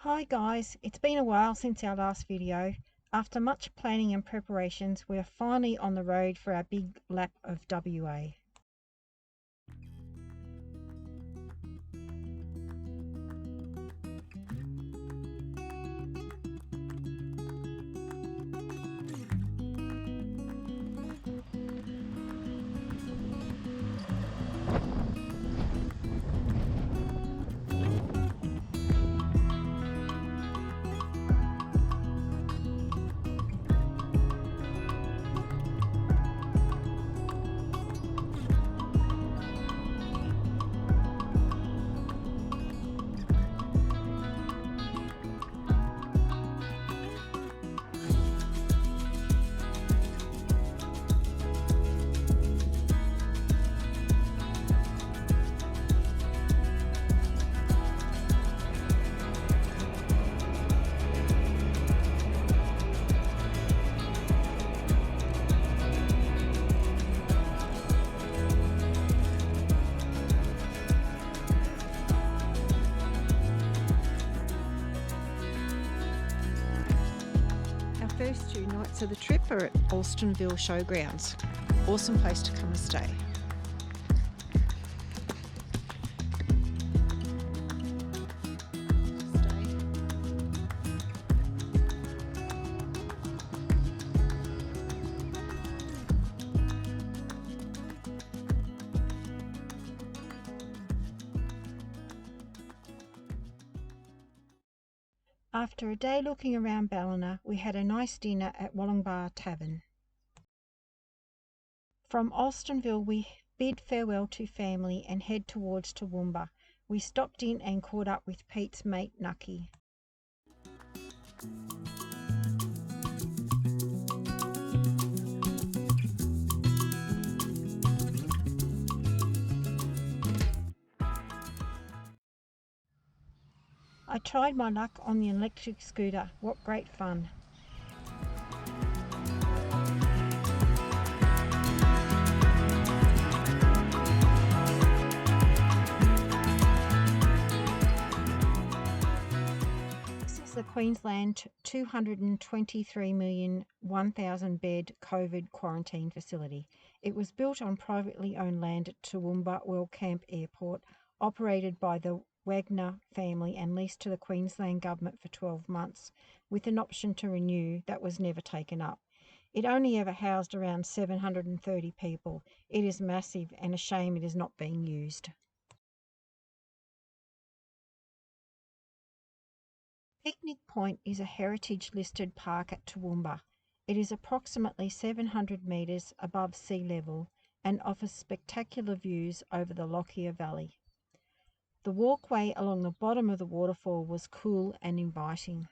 Hi guys, it's been a while since our last video. After much planning and preparations, we are finally on the road for our big lap of WA. First 2 nights of the trip are at Alstonville Showgrounds. Awesome place to come and stay. After a day looking around Ballina, we had a nice dinner at Wollongbar Tavern. From Alstonville, we bid farewell to family and head towards Toowoomba. We stopped in and caught up with Pete's mate Nucky. I tried my luck on the electric scooter. What great fun! This is the Queensland 223 million 1,000 bed COVID quarantine facility. It was built on privately owned land at Toowoomba Wellcamp Airport, operated by the Wagner family and leased to the Queensland Government for 12 months, with an option to renew that was never taken up. It only ever housed around 730 people. It is massive and a shame it is not being used. Picnic Point is a heritage listed park at Toowoomba. It is approximately 700 metres above sea level and offers spectacular views over the Lockyer Valley. The walkway along the bottom of the waterfall was cool and inviting.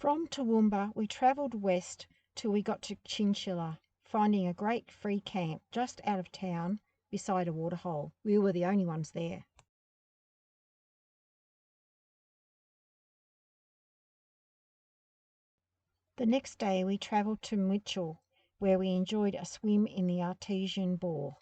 From Toowoomba, we travelled west till we got to Chinchilla, finding a great free camp just out of town beside a waterhole. We were the only ones there. The next day we travelled to Mitchell, where we enjoyed a swim in the artesian bore.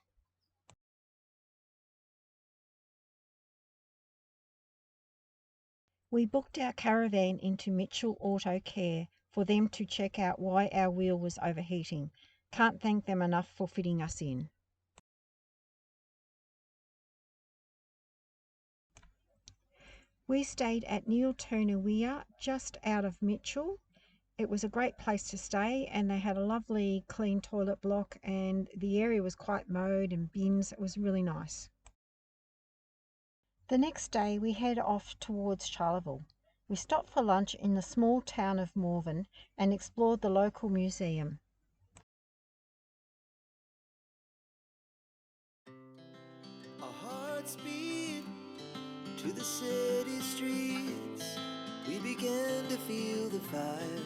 We booked our caravan into Mitchell Auto Care for them to check out why our wheel was overheating. Can't thank them enough for fitting us in. We stayed at Neil Turner Weir, just out of Mitchell. It was a great place to stay and they had a lovely clean toilet block and the area was quite mowed and bins. It was really nice. The next day we head off towards Charleville. We stopped for lunch in the small town of Morven and explored the local museum. Our hearts beat to the city streets. We began to feel the fire.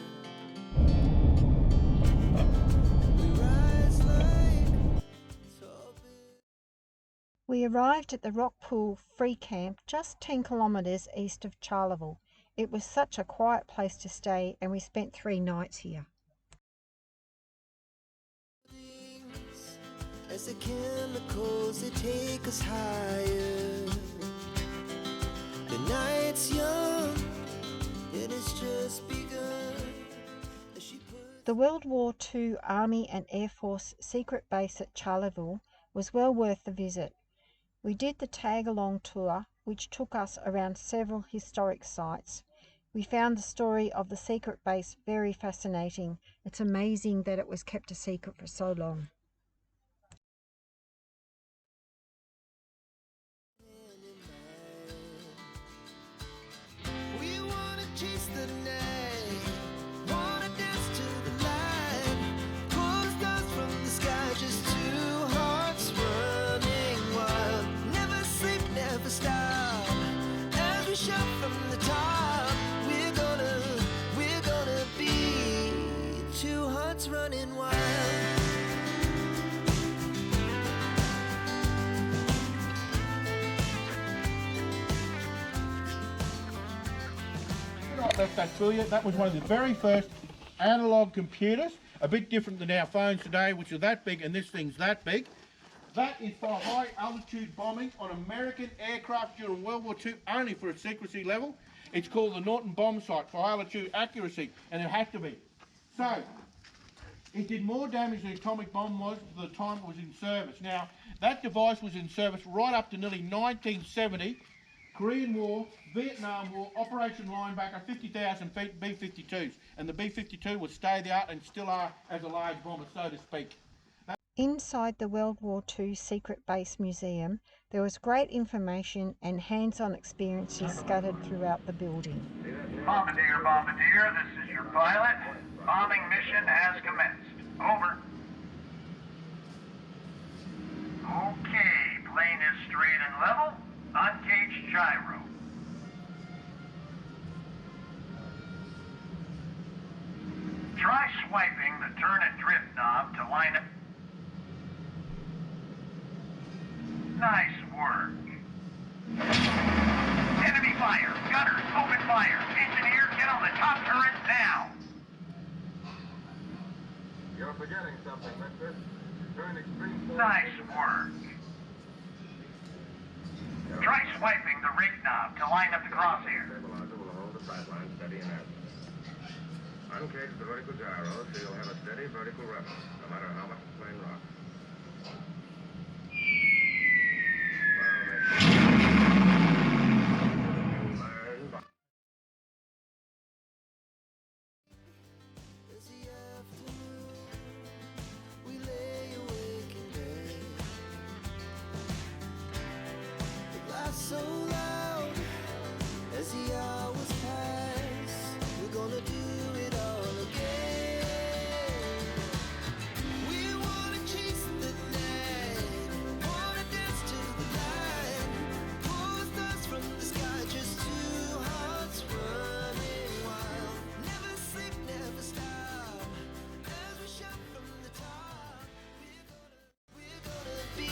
We arrived at the Rockpool Free Camp just 10 kilometres east of Charleville. It was such a quiet place to stay and we spent 3 nights here. As the chemicals, they take us higher. The night's young, it has just begun. The World War II Army and Air Force secret base at Charleville was well worth the visit. We did the tag-along tour, which took us around several historic sites. We found the story of the secret base very fascinating. It's amazing that it was kept a secret for so long. We wanna chase the night, wanna dance to the light, pull stars from the sky, just two hearts running wild. Never sleep, never stop, as we shout from the top. We're gonna be two hearts running wild. Not left that to you. That was one of the very first analog computers, a bit different than our phones today, which are that big, and this thing's that big. That is for high altitude bombing on American aircraft during World War II, only for a secrecy level. It's called the Norton Bomb Sight for altitude accuracy, and it had to be. So, it did more damage than an atomic bomb was for the time it was in service. Now, that device was in service right up to nearly 1970. Korean War, Vietnam War, Operation Linebacker, 50,000 feet B-52s. And the B-52 will stay the art and still are as a large bomber, so to speak. Inside the World War II Secret Base Museum, there was great information and hands-on experiences scattered throughout the building. Bombardier, Bombardier, this is your pilot. Bombing mission has commenced. Over. Okay, plane is straight and level. Uncaged gyro. Try swiping the turn and drift knob to line up. Nice work. Enemy fire. Gunners, open fire. Engineer, get on the top turret now. You're forgetting something, mister. Turn extreme forward. Nice work. Try swiping the rig knob to line up the crosshair. Stabilizer will hold the sideline steady and accurate. Uncage the vertical gyro so you'll have a steady vertical reference, no matter how much the plane rocks. As the afternoon, we lay awake in bed. The laughs so loud as the hours pass. We're gonna do it all again. We wanna chase the night, wanna dance to the light, pull stars from the sky, just two hearts running wild. Never sleep, never stop, as we shout from the top. We're gonna be.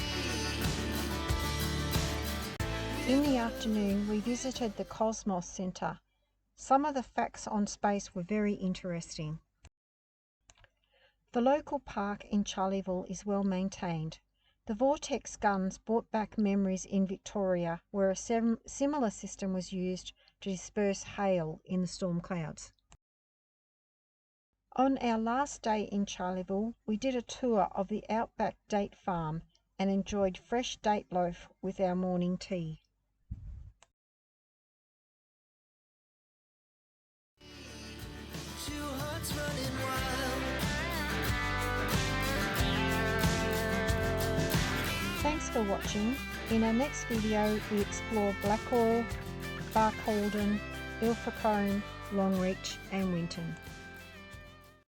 In the afternoon, we visited the Cosmos Centre. Some of the facts on space were very interesting. The local park in Charleville is well maintained. The Vortex guns brought back memories in Victoria, where a similar system was used to disperse hail in the storm clouds. On our last day in Charleville, we did a tour of the Outback Date Farm and enjoyed fresh date loaf with our morning tea. Two hearts running wild. Thanks for watching. In our next video, we explore Black Oil, Barcaldine, Ilfracombe, Longreach and Winton.